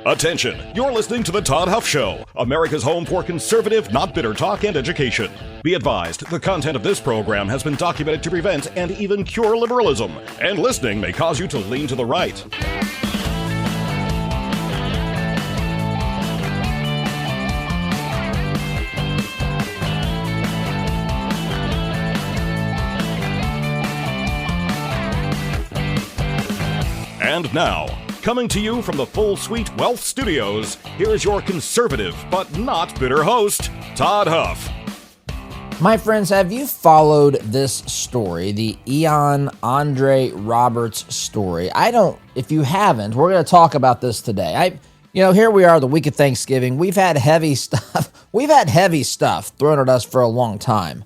Attention, you're listening to The Todd Huff Show, America's home for conservative, not bitter talk and education. Be advised, the content of this program has been documented to prevent and even cure liberalism, and listening may cause you to lean to the right. And now, coming to you from the Full Suite Wealth Studios, here is your conservative but not bitter host, Todd Huff. My friends, have you followed this story, the Andre Roberts story? If you haven't, we're going to talk about this today. Here we are, the week of Thanksgiving. We've had heavy stuff. We've had heavy stuff thrown at us for a long time.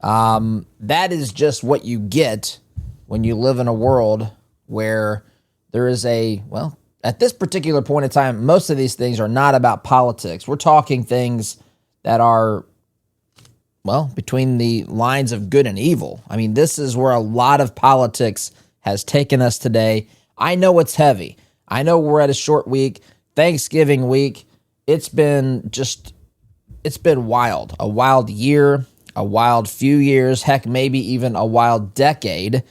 That is just what you get when you live in a world where there is at this particular point in time, most of these things are not about politics. We're talking things that are, between the lines of good and evil. I mean, this is where a lot of politics has taken us today. I know it's heavy. I know we're at a short week, Thanksgiving week. It's been wild. A wild year, a wild few years, heck, maybe even a wild decade,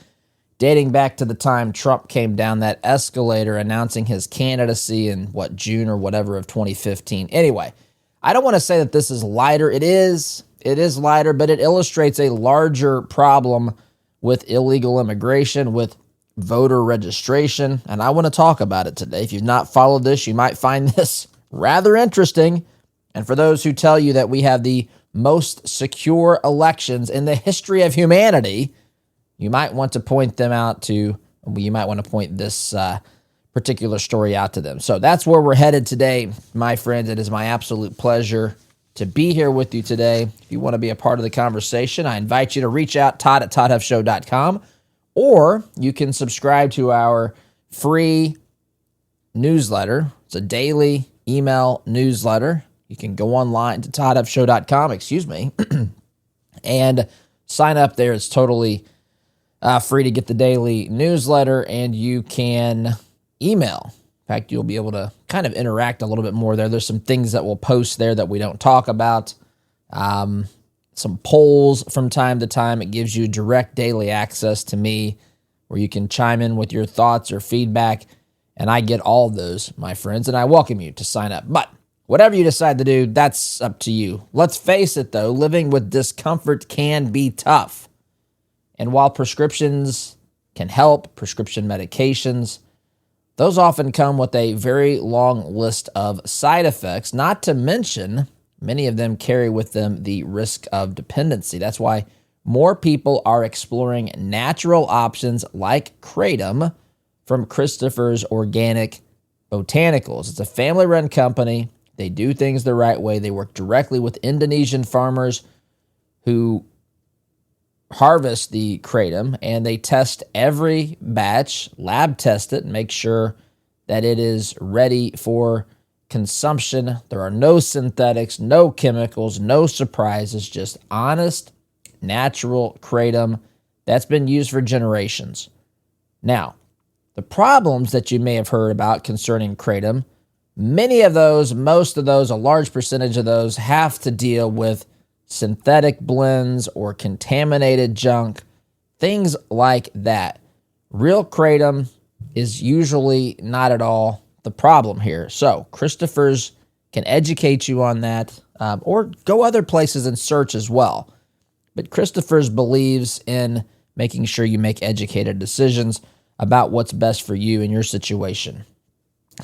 dating back to the time Trump came down that escalator announcing his candidacy in, June or whatever of 2015. Anyway, I don't want to say that this is lighter. It is lighter, but it illustrates a larger problem with illegal immigration, with voter registration, and I want to talk about it today. If you've not followed this, you might find this rather interesting. And for those who tell you that we have the most secure elections in the history of humanity, you might want to point this particular story out to them. So that's where we're headed today, my friends. It is my absolute pleasure to be here with you today. If you want to be a part of the conversation, I invite you to reach out, Todd at toddhuffshow.com, or you can subscribe to our free newsletter. It's a daily email newsletter. You can go online to toddhuffshow.com, and sign up there. It's totally free to get the daily newsletter, and you can email. In fact, you'll be able to kind of interact a little bit more there. There's some things that we'll post there that we don't talk about. Some polls from time to time. It gives you direct daily access to me where you can chime in with your thoughts or feedback, and I get all of those, my friends, and I welcome you to sign up. But whatever you decide to do, that's up to you. Let's face it, though, living with discomfort can be tough. And while prescriptions can help, prescription medications, those often come with a very long list of side effects, not to mention many of them carry with them the risk of dependency. That's why more people are exploring natural options like Kratom from Christopher's Organic Botanicals. It's a family-run company. They do things the right way. They work directly with Indonesian farmers who harvest the kratom, and they test every batch, lab test it, and make sure that it is ready for consumption. There are no synthetics, no chemicals, no surprises, just honest, natural kratom that's been used for generations. Now, the problems that you may have heard about concerning kratom, many of those, most of those, a large percentage of those have to deal with synthetic blends or contaminated junk, things like that. Real kratom is usually not at all the problem here. So Christopher's can educate you on that, or go other places and search as well. But Christopher's believes in making sure you make educated decisions about what's best for you in your situation.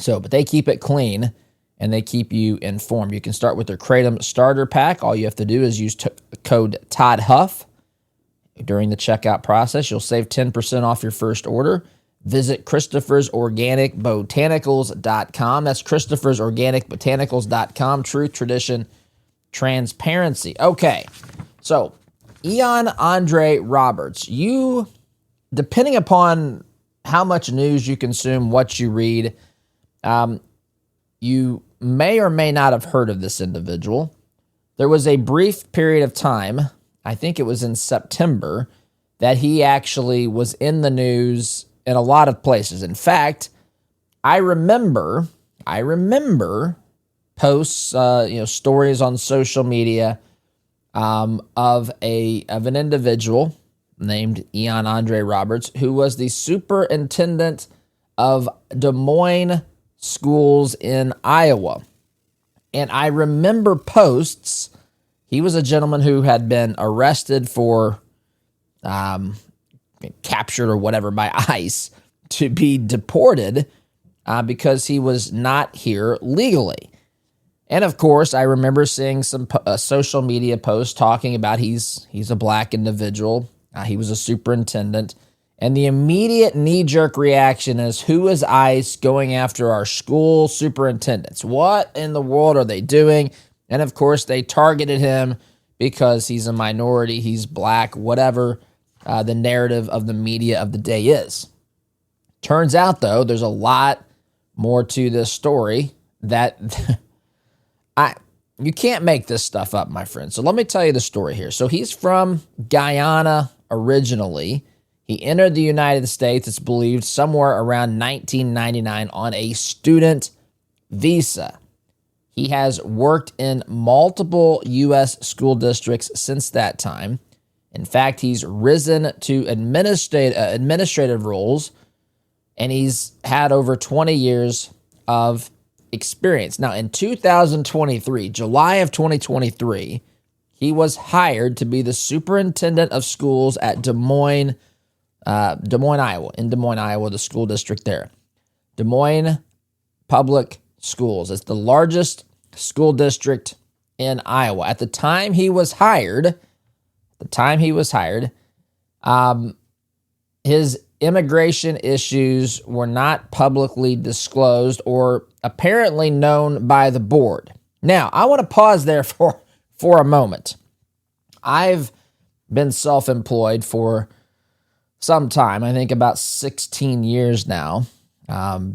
But they keep it clean, and they keep you informed. You can start with their Kratom Starter Pack. All you have to do is use code TODDHUFF during the checkout process. You'll save 10% off your first order. Visit Christopher'sOrganicBotanicals.com. That's Christopher'sOrganicBotanicals.com. Truth, tradition, transparency. Okay, so Andre Roberts, depending upon how much news you consume, what you read, you may or may not have heard of this individual. There was a brief period of time, I think it was in September, that he actually was in the news in a lot of places. In fact, I remember I remember posts, stories on social media of an individual named Ian Andre Roberts, who was the superintendent of Des Moines schools in Iowa. And I remember posts. He was a gentleman who had been arrested for captured or whatever by ICE to be deported because he was not here legally. And of course, I remember seeing some social media posts talking about he's a black individual. He was a superintendent. And the immediate knee-jerk reaction is, who is ICE going after our school superintendents? What in the world are they doing? And of course, they targeted him because he's a minority, he's black, whatever the narrative of the media of the day is. Turns out, though, there's a lot more to this story that you can't make this stuff up, my friend. So let me tell you the story here. So he's from Guyana originally. He entered the United States, it's believed, somewhere around 1999 on a student visa. He has worked in multiple U.S. school districts since that time. In fact, he's risen to administrative roles, and he's had over 20 years of experience. Now, in 2023, July of 2023, he was hired to be the superintendent of schools at Des Moines, Iowa. In Des Moines, Iowa, the school district there. Des Moines Public Schools. It's the largest school district in Iowa. At the time he was hired, his immigration issues were not publicly disclosed or apparently known by the board. Now, I want to pause there for a moment. I've been self-employed for some time, I think about 16 years now,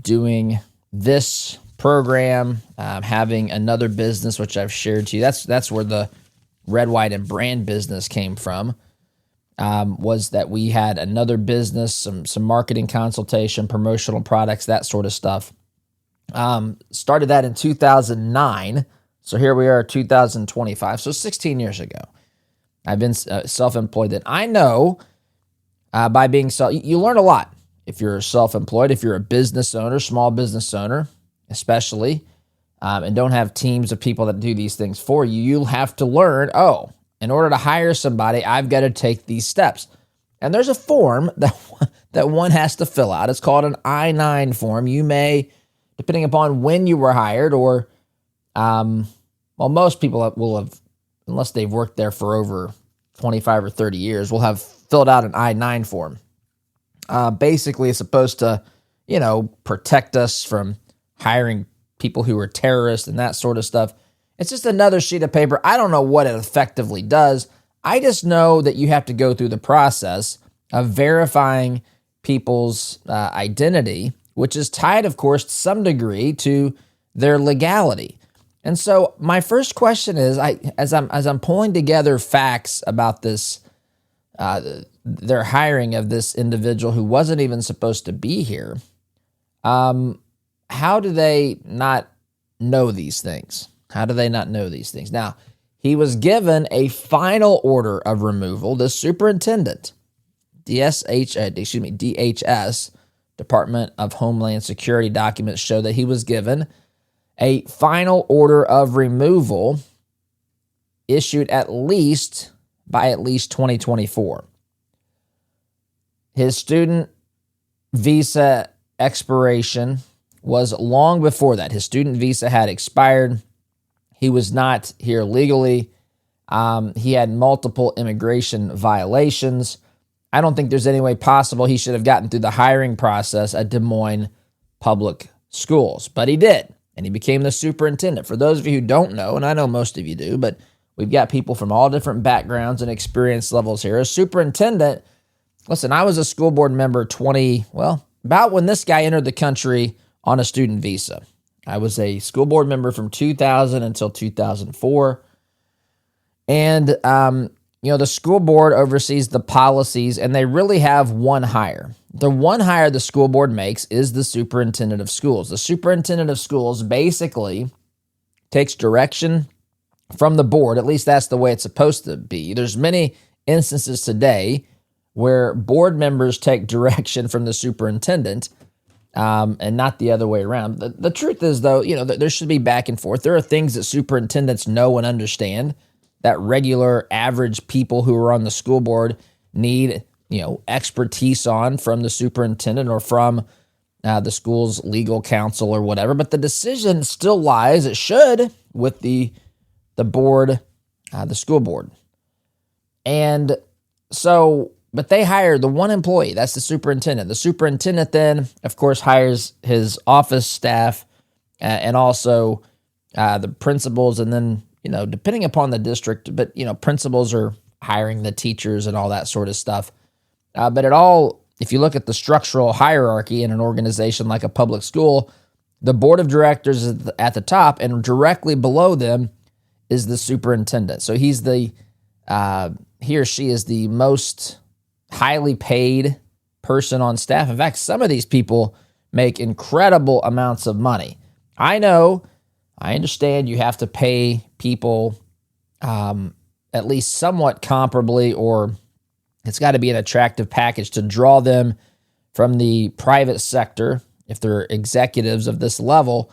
doing this program, having another business, which I've shared to you. That's where the Red, White, and Brand business came from, was that we had another business, some marketing consultation, promotional products, that sort of stuff. Started that in 2009, so here we are, 2025, so 16 years ago. I've been self-employed. That I know by being you learn a lot if you're self-employed, if you're a business owner, small business owner especially, and don't have teams of people that do these things for you. You'll have to learn, in order to hire somebody, I've got to take these steps. And there's a form that one has to fill out. It's called an I-9 form. You may, depending upon when you were hired, or, most people will have, unless they've worked there for over 25 or 30 years, will have filled out an I-9 form. Basically, it's supposed to, protect us from hiring people who are terrorists and that sort of stuff. It's just another sheet of paper. I don't know what it effectively does. I just know that you have to go through the process of verifying people's identity, which is tied, of course, to some degree to their legality. And so my first question is, as I'm pulling together facts about this, their hiring of this individual who wasn't even supposed to be here, how do they not know these things? How do they not know these things? Now, he was given a final order of removal. The superintendent, DHS, Department of Homeland Security documents show that he was given a final order of removal issued by at least 2024. His student visa expiration was long before that. His student visa had expired. He was not here legally. He had multiple immigration violations. I don't think there's any way possible he should have gotten through the hiring process at Des Moines Public Schools, but he did, and he became the superintendent. For those of you who don't know, and I know most of you do, but we've got people from all different backgrounds and experience levels here. A superintendent, listen, I was a school board member about when this guy entered the country on a student visa. I was a school board member from 2000 until 2004. And the school board oversees the policies, and they really have one hire. The one hire the school board makes is the superintendent of schools. The superintendent of schools basically takes direction from the board. At least that's the way it's supposed to be. There's many instances today where board members take direction from the superintendent, and not the other way around. The truth is, though, there should be back and forth. There are things that superintendents know and understand that regular average people who are on the school board need, expertise on from the superintendent or from the school's legal counsel or whatever. But the decision still lies, it should, with the board, the school board. And so, but they hire the one employee, that's the superintendent. The superintendent then, of course, hires his office staff and also the principals, and then, depending upon the district, but, principals are hiring the teachers and all that sort of stuff. But if you look at the structural hierarchy in an organization like a public school, the board of directors is at the top, and directly below them is the superintendent. So he or she is the most highly paid person on staff. In fact, some of these people make incredible amounts of money. I understand you have to pay people at least somewhat comparably, or it's got to be an attractive package to draw them from the private sector. If they're executives of this level,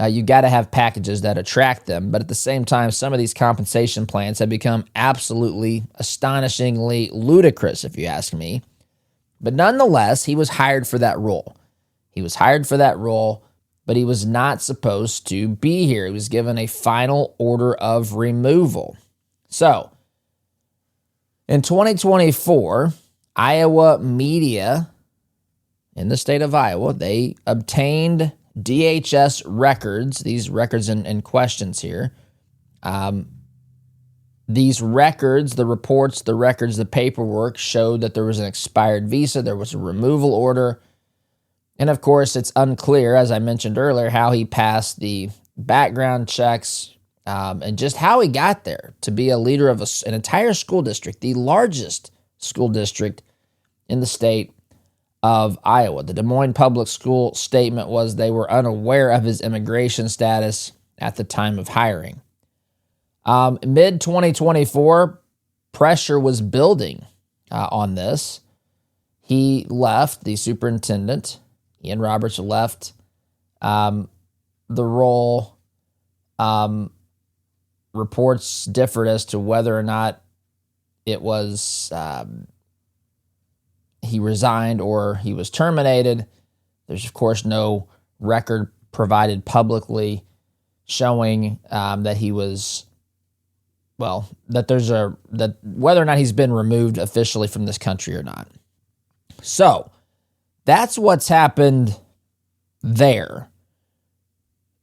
you got to have packages that attract them. But at the same time, some of these compensation plans have become absolutely astonishingly ludicrous, if you ask me. But nonetheless, he was hired for that role. But he was not supposed to be here. He was given a final order of removal. So, in 2024, Iowa media in the state of Iowa, they obtained DHS records, these records in questions here. These records, the reports, the records, the paperwork showed that there was an expired visa, there was a removal order. And of course, it's unclear, as I mentioned earlier, how he passed the background checks and just how he got there to be a leader of an entire school district, the largest school district in the state of Iowa. The Des Moines Public School statement was they were unaware of his immigration status at the time of hiring. Mid-2024, pressure was building on this. He left, the superintendent, Ian Roberts, left the role. Reports differed as to whether or not it was he resigned or he was terminated. There's, of course, no record provided publicly showing that he was, that whether or not he's been removed officially from this country or not. So that's what's happened there.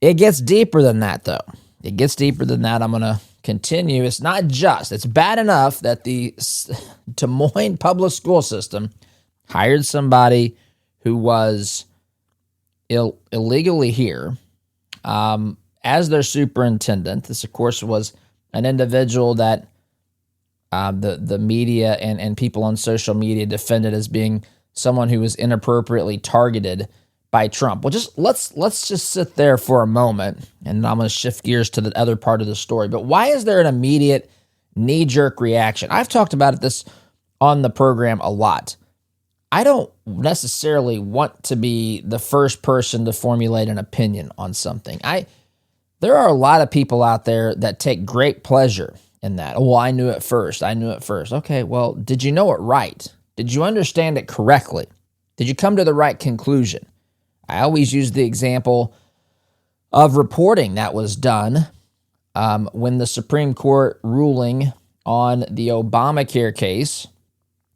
It gets deeper than that, though. I'm going to continue. It's bad enough that the Des Moines public school system hired somebody who was illegally here as their superintendent. This, of course, was an individual that the media and people on social media defended as being someone who was inappropriately targeted by Trump. Well, let's just sit there for a moment, and I'm going to shift gears to the other part of the story. But why is there an immediate knee-jerk reaction? I've talked about this on the program a lot. I don't necessarily want to be the first person to formulate an opinion on something. There are a lot of people out there that take great pleasure in that. Oh, I knew it first. Okay, well, did you know it right? Did you understand it correctly? Did you come to the right conclusion? I always use the example of reporting that was done when the Supreme Court ruling on the Obamacare case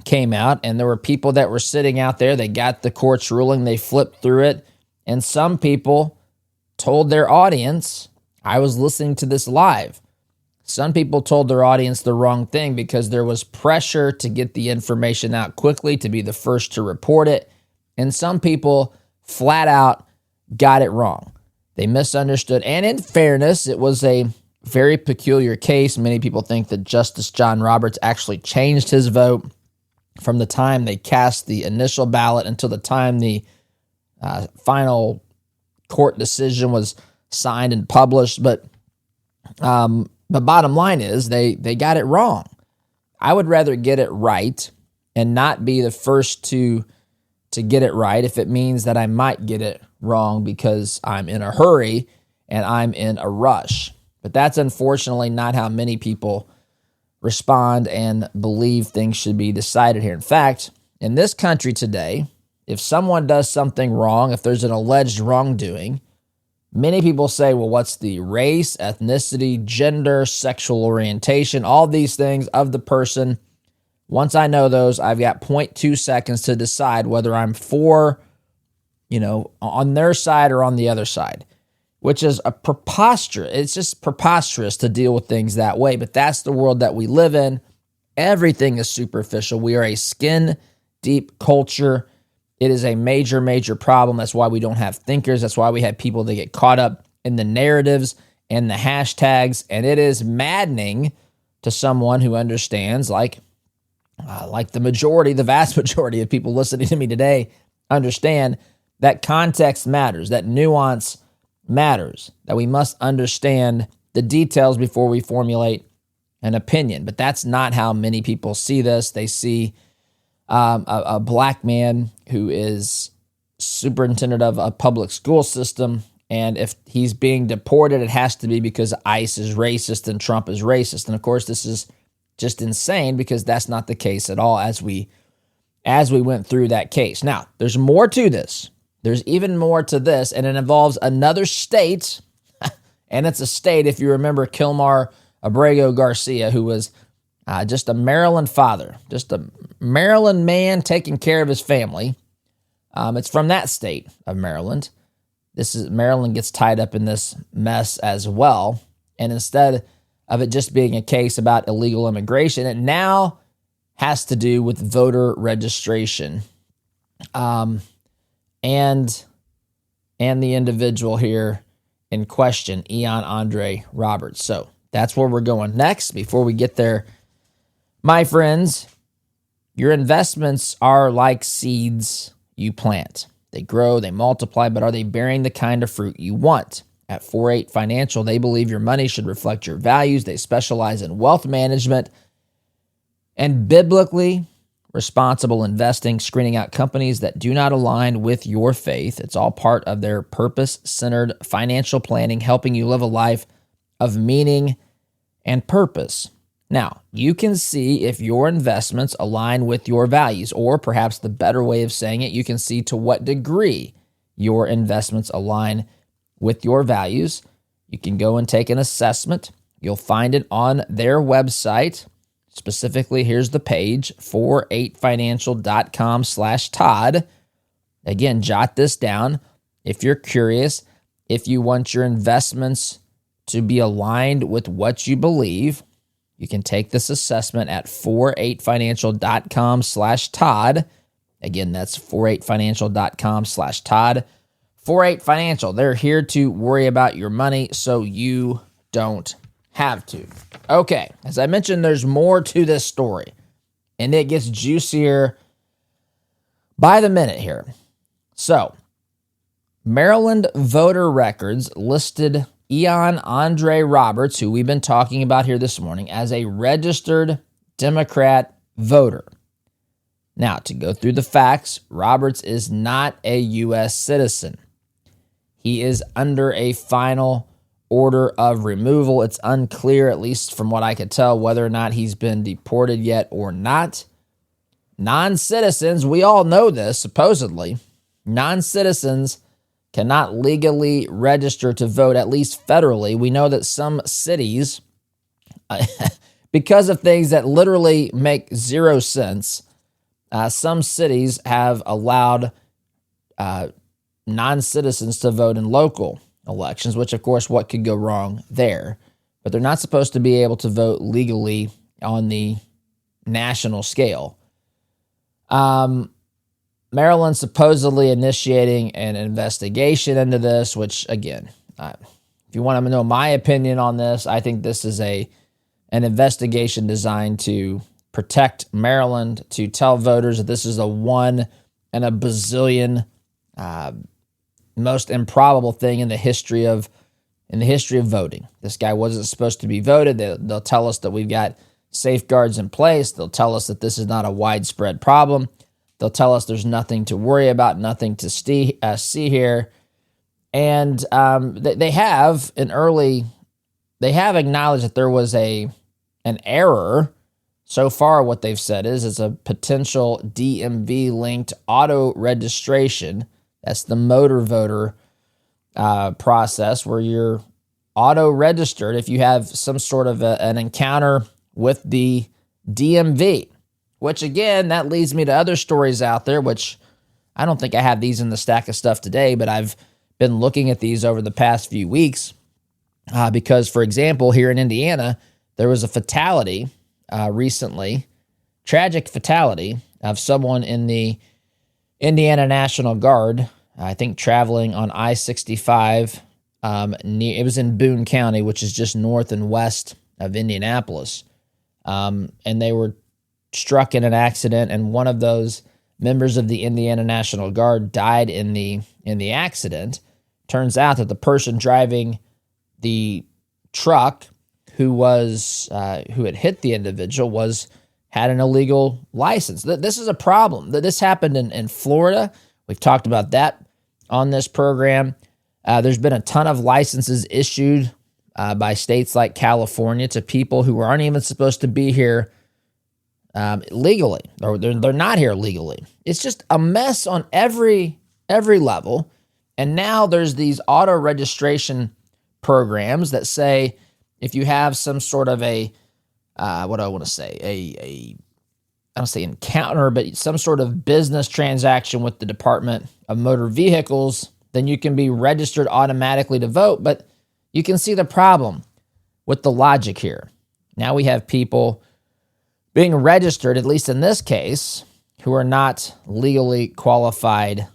came out, and there were people that were sitting out there. They got the court's ruling, they flipped through it, and some people told their audience, I was listening to this live. Some people told their audience the wrong thing because there was pressure to get the information out quickly, to be the first to report it, and some people flat out got it wrong. They misunderstood. And in fairness, it was a very peculiar case. Many people think that Justice John Roberts actually changed his vote from the time they cast the initial ballot until the time the final court decision was signed and published. But the bottom line is they got it wrong. I would rather get it right and not be the first to get it right if it means that I might get it wrong because I'm in a hurry and I'm in a rush. But that's unfortunately not how many people respond and believe things should be decided here. In fact, in this country today, if someone does something wrong, if there's an alleged wrongdoing, many people say, well, what's the race, ethnicity, gender, sexual orientation, all these things of the person. Once I know those, I've got 0.2 seconds to decide whether I'm for, on their side or on the other side, which is it's just preposterous to deal with things that way. But that's the world that we live in. Everything is superficial. We are a skin-deep culture. It is a major, major problem. That's why we don't have thinkers. That's why we have people that get caught up in the narratives and the hashtags. And it is maddening to someone who understands, like the vast majority of people listening to me today understand that context matters, that nuance matters, that we must understand the details before we formulate an opinion. But that's not how many people see this. They see a black man who is superintendent of a public school system, and if he's being deported, it has to be because ICE is racist and Trump is racist. And of course, this is just insane because that's not the case at all as we went through that case. Now, there's more to this. There's even more to this, and it involves another state, and it's a state, if you remember Kilmar Abrego Garcia, who was just a Maryland father, just a Maryland man taking care of his family. It's from that state of Maryland. Maryland gets tied up in this mess as well, and instead of it just being a case about illegal immigration, it now has to do with voter registration. And the individual here in question, Ian Andre Roberts. So that's where we're going next. Before we get there, my friends, your investments are like seeds you plant. They grow, they multiply, but are they bearing the kind of fruit you want? At 4-8 Financial, they believe your money should reflect your values. They specialize in wealth management and biblically responsible investing, screening out companies that do not align with your faith. It's all part of their purpose-centered financial planning, helping you live a life of meaning and purpose. Now, you can see if your investments align with your values, or perhaps the better way of saying it, you can see to what degree your investments align with your values. You can go and take an assessment. You'll find it on their website. Specifically, here's the page, 48financial.com/Todd. Again, jot this down if you're curious. If you want your investments to be aligned with what you believe, you can take this assessment at 48financial.com/Todd. Again, that's 48financial.com/Todd. 48 Financial, they're here to worry about your money so you don't have to. Okay, as I mentioned, there's more to this story, and it gets juicier by the minute here. So, Maryland voter records listed Ian Andre Roberts, who we've been talking about here this morning, as a registered Democrat voter. Now, to go through the facts, Roberts is not a U.S. citizen. He is under a final order of removal. It's unclear, at least from what I could tell, whether or not he's been deported yet or not. Non-citizens, we all know this, supposedly. Non-citizens cannot legally register to vote, at least federally. We know that some cities, because of things that literally make zero sense, some cities have allowed non-citizens to vote in local elections, which, of course, what could go wrong there? But they're not supposed to be able to vote legally on the national scale. Maryland supposedly initiating an investigation into this, which, again, If you want to know my opinion on this, I think this is an investigation designed to protect Maryland, to tell voters that this is a one in a bazillion most improbable thing in the history of voting. This guy wasn't supposed to be voted. They'll tell us that we've got safeguards in place. They'll tell us that this is not a widespread problem. They'll tell us there's nothing to worry about, nothing to see here. And they have acknowledged that there was an error. So far, what they've said is it's a potential DMV-linked auto registration. That's the motor voter process where you're auto-registered if you have some sort of an encounter with the DMV, which, again, that leads me to other stories out there, which I don't think I have these in the stack of stuff today, but I've been looking at these over the past few weeks because, for example, here in Indiana, there was a fatality recently, tragic fatality of someone in the Indiana National Guard, I think traveling on I-65. It was in Boone County, which is just north and west of Indianapolis. And they were struck in an accident, and one of those members of the Indiana National Guard died in the accident. Turns out that the person driving the truck who had hit the individual had an illegal license. This is a problem. This happened in Florida. We've talked about that on this program. There's been a ton of licenses issued by states like California to people who aren't even supposed to be here legally, or they're not here legally. It's just a mess on every level. And now there's these auto registration programs that say if you have some sort of I don't say encounter, but some sort of business transaction with the Department of Motor Vehicles, then you can be registered automatically to vote. But you can see the problem with the logic here. Now we have people being registered, at least in this case, who are not legally qualified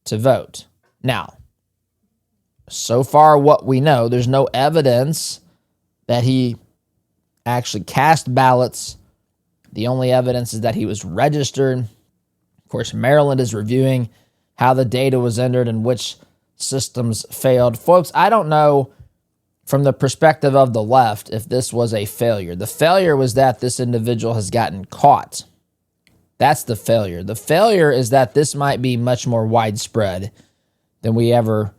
to vote. Now, so far what we know, there's no evidence that he actually cast ballots. The only evidence is that he was registered. Of course, Maryland is reviewing how the data was entered and which systems failed. Folks, I don't know from the perspective of the left if this was a failure. The failure was that this individual has gotten caught. That's the failure. The failure is that this might be much more widespread than we ever,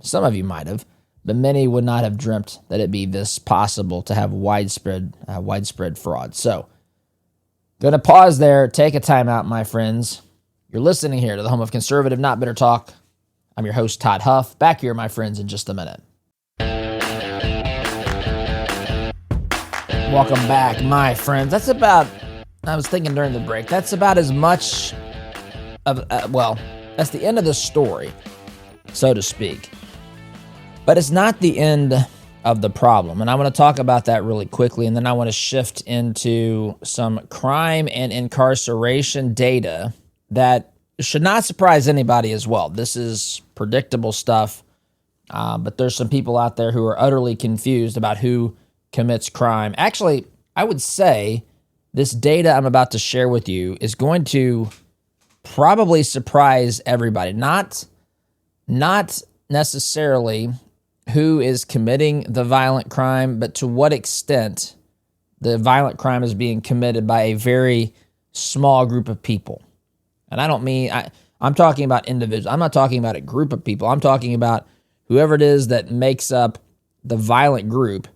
some of you might have, but many would not have dreamt that it'd be this possible to have widespread fraud. So, going to pause there, take a time out, my friends. You're listening here to the home of conservative, not bitter talk. I'm your host, Todd Huff. Back here, my friends, in just a minute. Welcome back, my friends. That's about, I was thinking during the break, that's about as much of, that's the end of the story, so to speak. But it's not the end of the problem. And I want to talk about that really quickly. And then I want to shift into some crime and incarceration data that should not surprise anybody as well. This is predictable stuff. But there's some people out there who are utterly confused about who commits crime. Actually, I would say this data I'm about to share with you is going to probably surprise everybody. Not necessarily who is committing the violent crime, but to what extent the violent crime is being committed by a very small group of people. And I don't mean, I'm talking about individuals. I'm not talking about a group of people. I'm talking about whoever it is that makes up the violent group,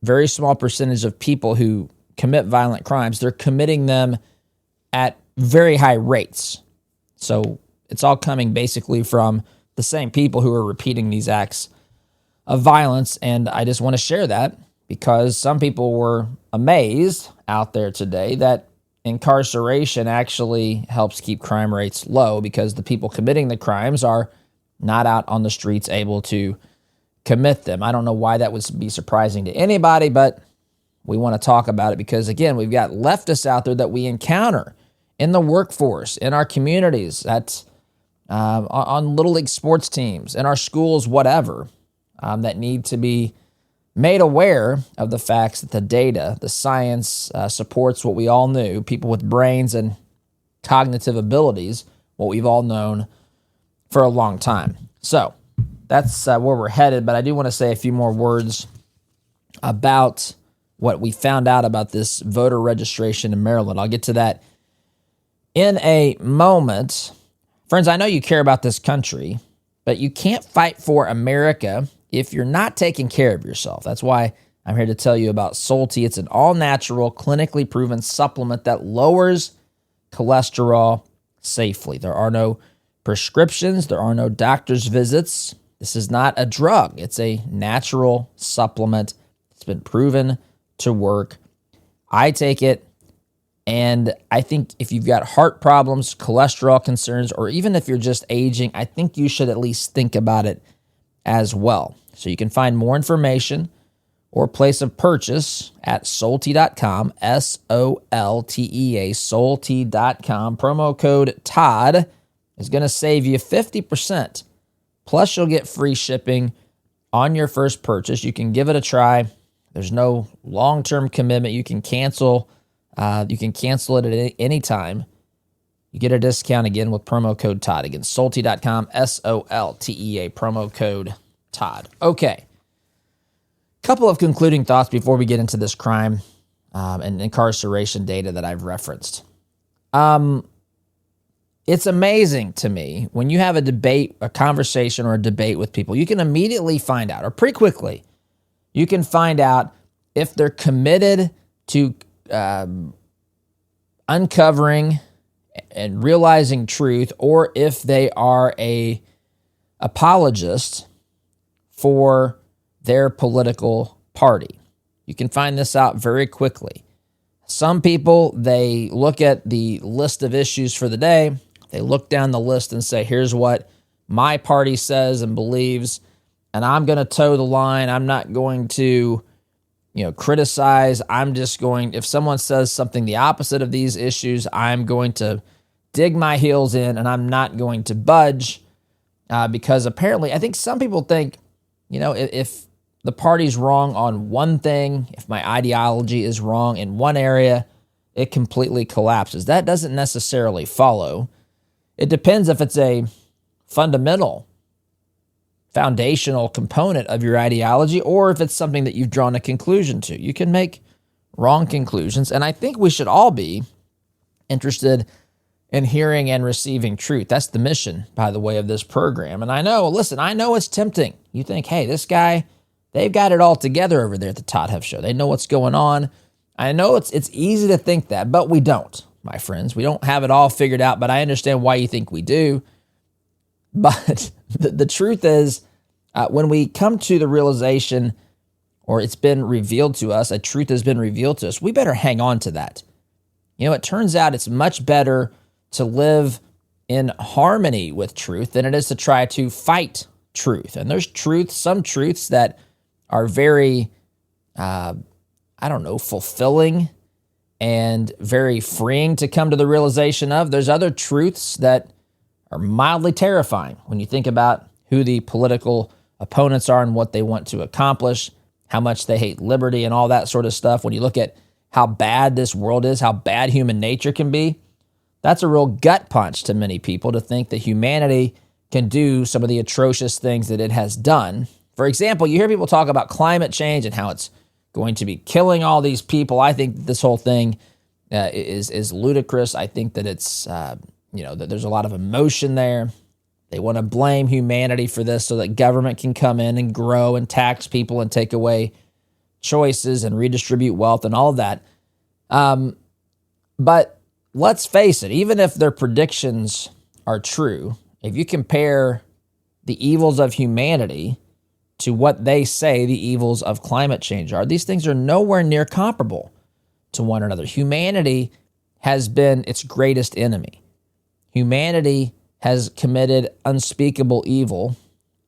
very small percentage of people who commit violent crimes. They're committing them at very high rates. So it's all coming basically from the same people who are repeating these acts of violence, and I just want to share that because some people were amazed out there today that incarceration actually helps keep crime rates low because the people committing the crimes are not out on the streets able to commit them. I don't know why that would be surprising to anybody, but we want to talk about it because, again, we've got leftists out there that we encounter in the workforce, in our communities, on Little League sports teams, in our schools, whatever. that need to be made aware of the facts that the data, the science supports what we all knew, people with brains and cognitive abilities, what we've all known for a long time. So that's where we're headed, but I do want to say a few more words about what we found out about this voter registration in Maryland. I'll get to that in a moment. Friends, I know you care about this country, but you can't fight for America if you're not taking care of yourself. That's why I'm here to tell you about Solti. It's an all-natural, clinically proven supplement that lowers cholesterol safely. There are no prescriptions. There are no doctor's visits. This is not a drug. It's a natural supplement. It's been proven to work. I take it, and I think if you've got heart problems, cholesterol concerns, or even if you're just aging, I think you should at least think about it as well. So you can find more information or place of purchase at Solti.com, SOLTEA, Solti.com. Promo code Todd is going to save you 50%. Plus, you'll get free shipping on your first purchase. You can give it a try. There's no long-term commitment. You can cancel. It at any time. You get a discount again with promo code Todd. Again, Solti.com, SOLTEA, promo code Todd. Okay. Couple of concluding thoughts before we get into this crime and incarceration data that I've referenced. It's amazing to me when you have a debate, a conversation, or a debate with people, you can immediately find out, or pretty quickly, you can find out if they're committed to uncovering and realizing truth, or if they are a apologist for their political party. You can find this out very quickly. Some people, they look at the list of issues for the day, they look down the list and say, here's what my party says and believes, and I'm going to toe the line. I'm not going to, criticize. I'm just going, if someone says something the opposite of these issues, I'm going to dig my heels in and I'm not going to budge because apparently, I think some people think, if the party's wrong on one thing, if my ideology is wrong in one area, it completely collapses. That doesn't necessarily follow. It depends if it's a fundamental, foundational component of your ideology, or if it's something that you've drawn a conclusion to. You can make wrong conclusions, and I think we should all be interested in hearing and receiving truth. That's the mission, by the way, of this program. And I know it's tempting. You think, hey, this guy, they've got it all together over there at the Todd Huff Show. They know what's going on. I know it's easy to think that, but we don't, my friends. We don't have it all figured out, but I understand why you think we do. But the truth is, when we come to the realization, or it's been revealed to us, a truth has been revealed to us, we better hang on to that. It turns out it's much better to live in harmony with truth than it is to try to fight truth. And there's some truths that are very, fulfilling and very freeing to come to the realization of. There's other truths that are mildly terrifying when you think about who the political opponents are and what they want to accomplish, how much they hate liberty and all that sort of stuff. When you look at how bad this world is, how bad human nature can be, that's a real gut punch to many people to think that humanity can do some of the atrocious things that it has done. For example, you hear people talk about climate change and how it's going to be killing all these people. I think this whole thing is ludicrous. I think that it's, that there's a lot of emotion there. They want to blame humanity for this so that government can come in and grow and tax people and take away choices and redistribute wealth and all of that. But let's face it, even if their predictions are true, if you compare the evils of humanity to what they say the evils of climate change are, these things are nowhere near comparable to one another. Humanity has been its greatest enemy. Humanity has committed unspeakable evil,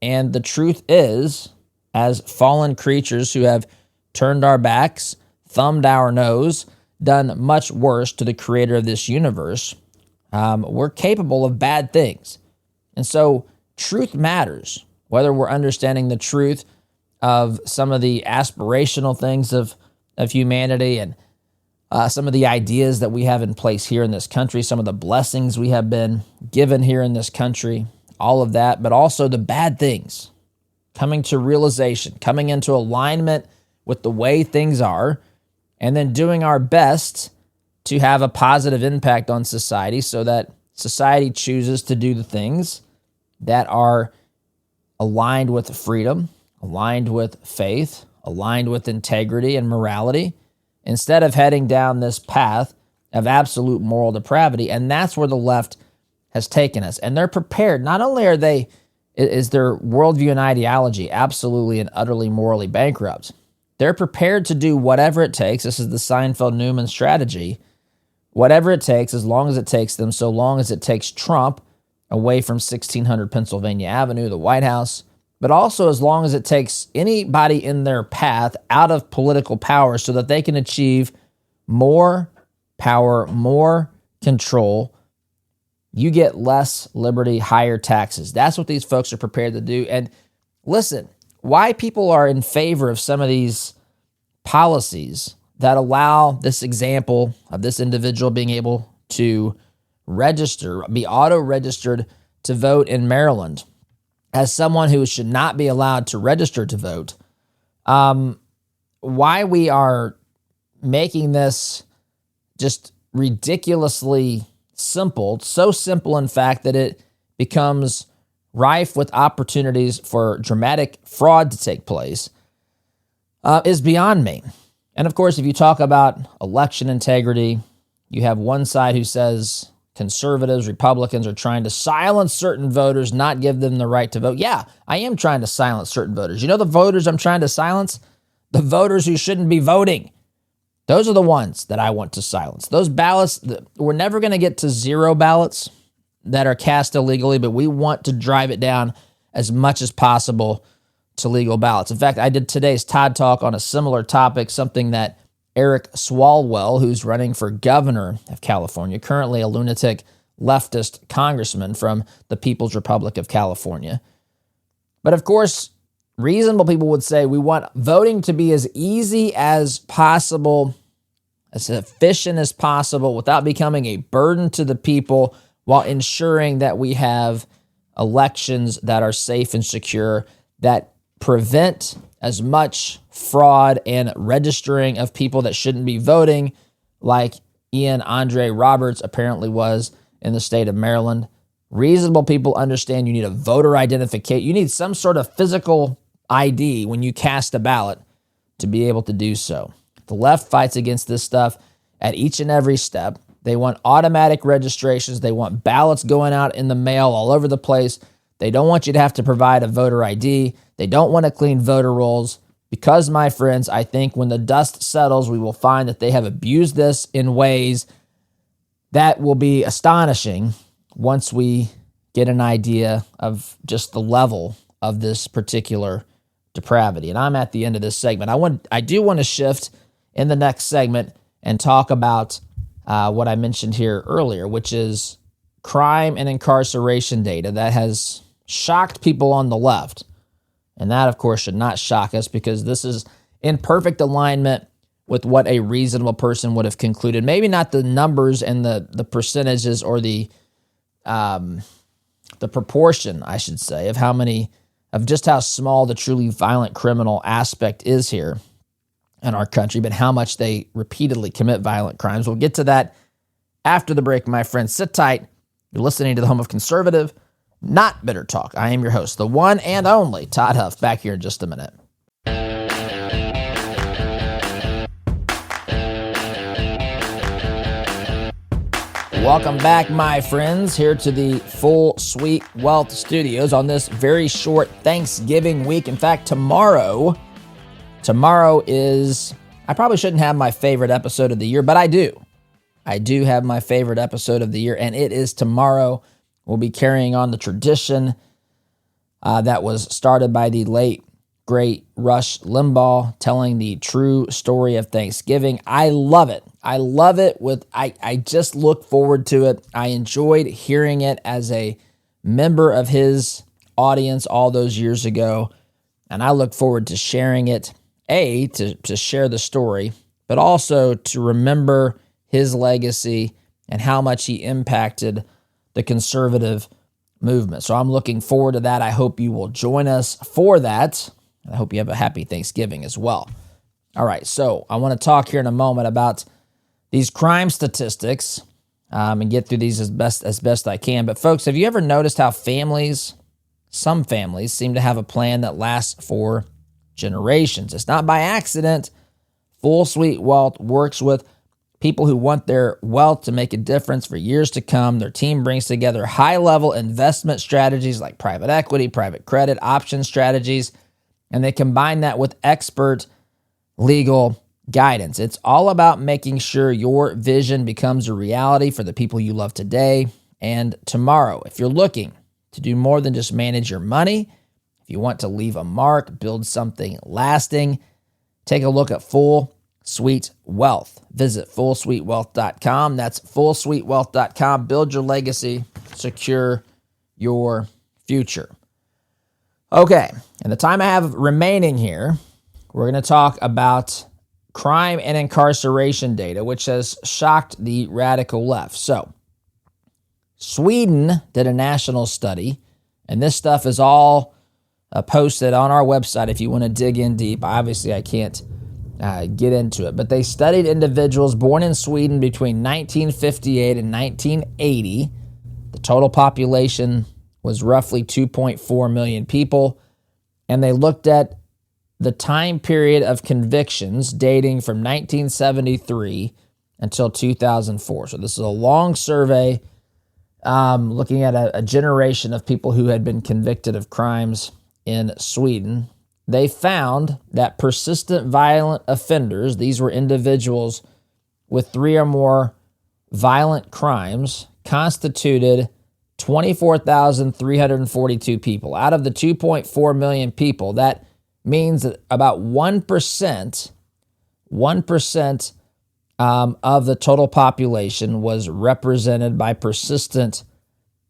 and the truth is, as fallen creatures who have turned our backs, thumbed our nose, done much worse to the creator of this universe, we're capable of bad things. And so truth matters, whether we're understanding the truth of some of the aspirational things of humanity and some of the ideas that we have in place here in this country, some of the blessings we have been given here in this country, all of that, but also the bad things, coming to realization, coming into alignment with the way things are, and then doing our best to have a positive impact on society so that society chooses to do the things that are aligned with freedom, aligned with faith, aligned with integrity and morality, instead of heading down this path of absolute moral depravity. And that's where the left has taken us. And they're prepared. Not only is their worldview and ideology absolutely and utterly morally bankrupt, they're prepared to do whatever it takes. This is the Seinfeld-Newman strategy. Whatever it takes, as long as it takes them, so long as it takes Trump away from 1600 Pennsylvania Avenue, the White House, but also as long as it takes anybody in their path out of political power so that they can achieve more power, more control. You get less liberty, higher taxes. That's what these folks are prepared to do. And listen, why people are in favor of some of these policies that allow this example of this individual being able to register, be auto-registered to vote in Maryland as someone who should not be allowed to register to vote, why we are making this just ridiculously simple, so simple in fact that it becomes rife with opportunities for dramatic fraud to take place, is beyond me. And of course, if you talk about election integrity, you have one side who says conservatives, Republicans are trying to silence certain voters, not give them the right to vote. Yeah, I am trying to silence certain voters. You know the voters I'm trying to silence? The voters who shouldn't be voting. Those are the ones that I want to silence. Those ballots, we're never going to get to zero ballots that are cast illegally, but we want to drive it down as much as possible to legal ballots. In fact, I did today's Todd Talk on a similar topic, something that Eric Swalwell, who's running for governor of California, currently a lunatic leftist congressman from the People's Republic of California. But of course, reasonable people would say we want voting to be as easy as possible, as efficient as possible, without becoming a burden to the people, while ensuring that we have elections that are safe and secure, that prevent as much fraud and registering of people that shouldn't be voting, like Ian Andre Roberts apparently was in the state of Maryland. Reasonable people understand you need a voter identification. You need some sort of physical ID when you cast a ballot to be able to do so. The left fights against this stuff at each and every step. They want automatic registrations. They want ballots going out in the mail all over the place. They don't want you to have to provide a voter ID. They don't want to clean voter rolls because, my friends, I think when the dust settles, we will find that they have abused this in ways that will be astonishing once we get an idea of just the level of this particular depravity. And I'm at the end of this segment. I do want to shift in the next segment and talk about what I mentioned here earlier, which is crime and incarceration data that has shocked people on the left. And that, of course, should not shock us because this is in perfect alignment with what a reasonable person would have concluded. Maybe not the numbers and the percentages or the proportion, I should say, of just how small the truly violent criminal aspect is here in our country, but how much they repeatedly commit violent crimes. We'll get to that after the break, my friends. Sit tight. You're listening to the home of conservative, not bitter talk. I am your host, the one and only Todd Huff, back here in just a minute. Welcome back, my friends, here to the Full Suite Wealth Studios on this very short Thanksgiving week. In fact, tomorrow is, I probably shouldn't have my favorite episode of the year, but I do. I do have my favorite episode of the year, and it is tomorrow. We'll be carrying on the tradition that was started by the late, great Rush Limbaugh, telling the true story of Thanksgiving. I love it. I love it. I just look forward to it. I enjoyed hearing it as a member of his audience all those years ago. And I look forward to sharing it, to share the story, but also to remember his legacy and how much he impacted the conservative movement. So I'm looking forward to that. I hope you will join us for that. I hope you have a happy Thanksgiving as well. All right, so I want to talk here in a moment about these crime statistics and get through these as best I can. But folks, have you ever noticed how some families seem to have a plan that lasts for generations? It's not by accident. Full Suite Wealth works with people who want their wealth to make a difference for years to come. Their team brings together high-level investment strategies like private equity, private credit, option strategies, and they combine that with expert legal guidance. It's all about making sure your vision becomes a reality for the people you love today and tomorrow. If you're looking to do more than just manage your money, if you want to leave a mark, build something lasting, take a look at Full Suite Wealth. Visit fullsuitewealth.com. That's fullsuitewealth.com. Build your legacy, secure your future. Okay, in the time I have remaining here, we're going to talk about crime and incarceration data, which has shocked the radical left. So, Sweden did a national study, and this stuff is all posted on our website if you want to dig in deep. Obviously, I can't get into it, but they studied individuals born in Sweden between 1958 and 1980. The total population was roughly 2.4 million people, and they looked at the time period of convictions dating from 1973 until 2004. So this is a long survey looking at a generation of people who had been convicted of crimes in Sweden. They found that persistent violent offenders, these were individuals with 3 or more violent crimes, constituted 24,342 people. Out of the 2.4 million people, that means that about 1% of the total population was represented by persistent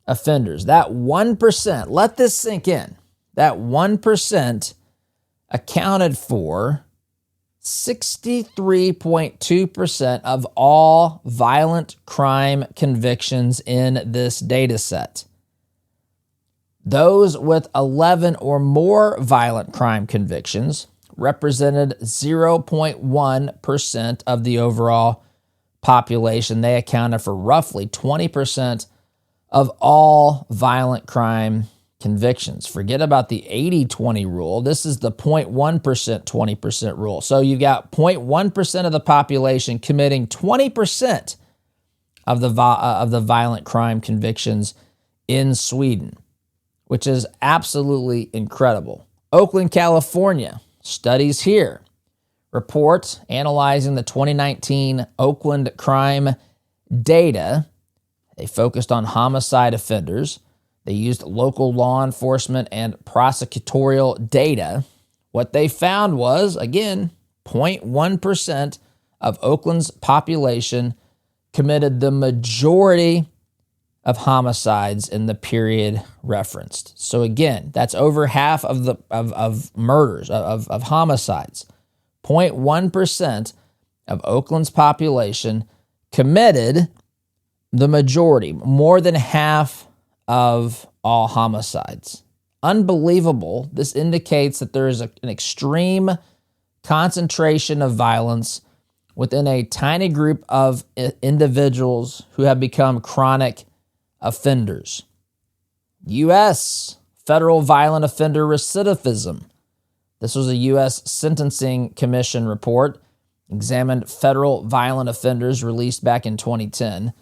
offenders. That 1%, let this sink in, that 1% accounted for 63.2% of all violent crime convictions in this data set. Those with 11 or more violent crime convictions represented 0.1% of the overall population. They accounted for roughly 20% of all violent crime convictions. Forget about the 80-20 rule. This is the 0.1%, 20% rule. So you've got 0.1% of the population committing 20% of the violent crime convictions in Sweden, which is absolutely incredible. Oakland, California, studies here report analyzing the 2019 Oakland crime data. They focused on homicide offenders. They used local law enforcement and prosecutorial data. What they found was, again, 0.1% of Oakland's population committed the majority of homicides in the period referenced. So again, that's over half of the murders, of homicides. 0.1% of Oakland's population committed the majority, more than half of all homicides. Unbelievable. This indicates that there is an extreme concentration of violence within a tiny group of individuals who have become chronic offenders. U.S. Federal Violent Offender Recidivism. This was a U.S. Sentencing Commission report, examined federal violent offenders released back in 2010.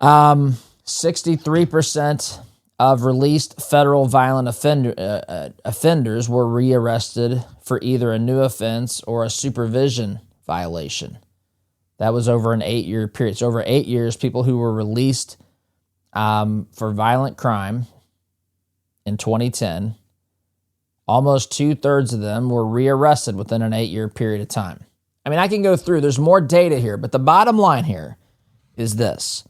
63% of released federal violent offenders were rearrested for either a new offense or a supervision violation. That was over an 8-year period. So over 8 years, people who were released for violent crime in 2010, almost 2/3 of them were rearrested within an 8-year period of time. I mean, I can go through. There's more data here, but the bottom line here is this.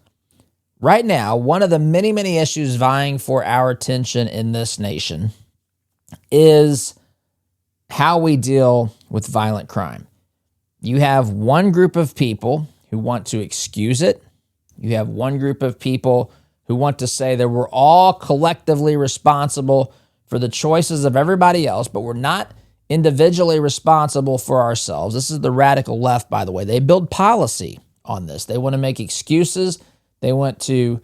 Right now, one of the many, many issues vying for our attention in this nation is how we deal with violent crime. You have one group of people who want to excuse it. You have one group of people who want to say that we're all collectively responsible for the choices of everybody else, but we're not individually responsible for ourselves. This is the radical left, by the way. They build policy on this. They want to make excuses. They want to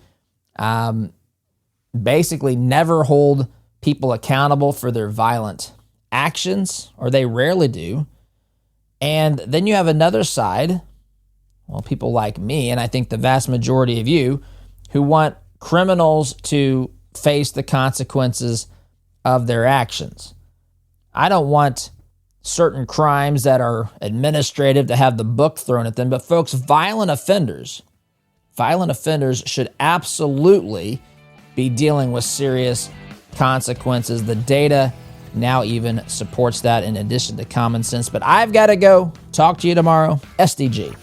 basically never hold people accountable for their violent actions, or they rarely do. And then you have another side, well, people like me, and I think the vast majority of you, who want criminals to face the consequences of their actions. I don't want certain crimes that are administrative to have the book thrown at them, but folks, violent offenders should absolutely be dealing with serious consequences. The data now even supports that in addition to common sense. But I've got to go. Talk to you tomorrow. SDG.